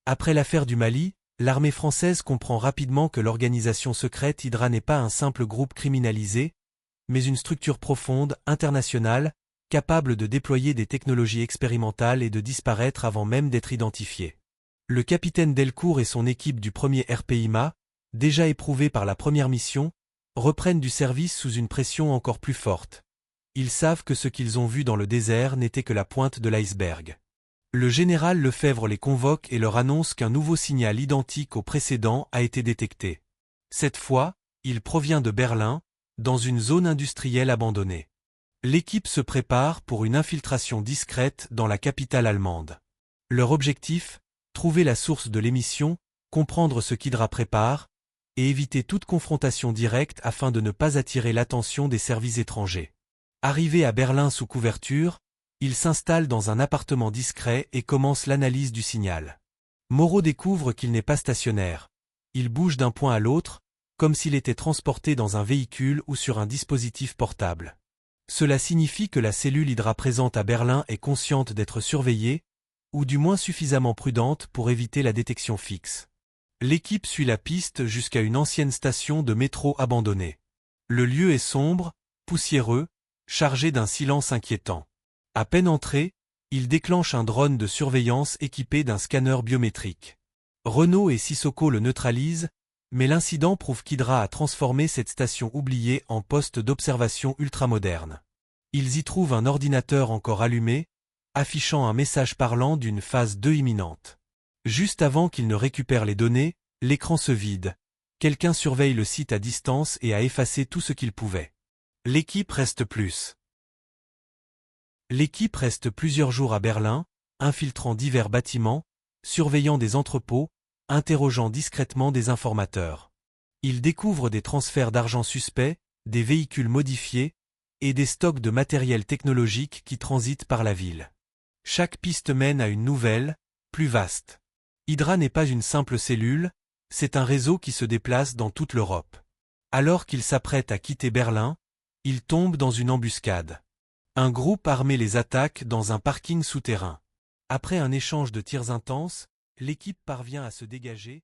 Après l'affaire du Mali, l'armée française comprend rapidement que l'organisation secrète Hydra n'est pas un simple groupe criminalisé, mais une structure profonde, internationale, capable de déployer des technologies expérimentales et de disparaître avant même d'être identifiée. Le capitaine Delcourt et son équipe du premier RPIMA, déjà éprouvés par la première mission, reprennent du service sous une pression encore plus forte. Ils savent que ce qu'ils ont vu dans le désert n'était que la pointe de l'iceberg. Le général Lefebvre les convoque et leur annonce qu'un nouveau signal identique au précédent a été détecté. Cette fois, il provient de Berlin, dans une zone industrielle abandonnée. L'équipe se prépare pour une infiltration discrète dans la capitale allemande. Leur objectif, trouver la source de l'émission, comprendre ce qu'Hydra prépare, et éviter toute confrontation directe afin de ne pas attirer l'attention des services étrangers. Arrivés à Berlin sous couverture, ils s'installent dans un appartement discret et commencent l'analyse du signal. Moreau découvre qu'il n'est pas stationnaire. Il bouge d'un point à l'autre, comme s'il était transporté dans un véhicule ou sur un dispositif portable. Cela signifie que la cellule Hydra présente à Berlin est consciente d'être surveillée, ou du moins suffisamment prudente pour éviter la détection fixe. L'équipe suit la piste jusqu'à une ancienne station de métro abandonnée. Le lieu est sombre, poussiéreux, chargé d'un silence inquiétant. À peine entré, il déclenche un drone de surveillance équipé d'un scanner biométrique. Renault et Sissoko le neutralisent, mais l'incident prouve qu'Hydra a transformé cette station oubliée en poste d'observation ultramoderne. Ils y trouvent un ordinateur encore allumé, affichant un message parlant d'une phase 2 imminente. Juste avant qu'ils ne récupèrent les données, l'écran se vide. Quelqu'un surveille le site à distance et a effacé tout ce qu'il pouvait. L'équipe reste plusieurs jours à Berlin, infiltrant divers bâtiments, surveillant des entrepôts, interrogeant discrètement des informateurs. Ils découvrent des transferts d'argent suspects, des véhicules modifiés, et des stocks de matériel technologique qui transitent par la ville. Chaque piste mène à une nouvelle, plus vaste. Hydra n'est pas une simple cellule, c'est un réseau qui se déplace dans toute l'Europe. Alors qu'ils s'apprêtent à quitter Berlin, ils tombent dans une embuscade. Un groupe armé les attaque dans un parking souterrain. Après un échange de tirs intenses, l'équipe parvient à se dégager,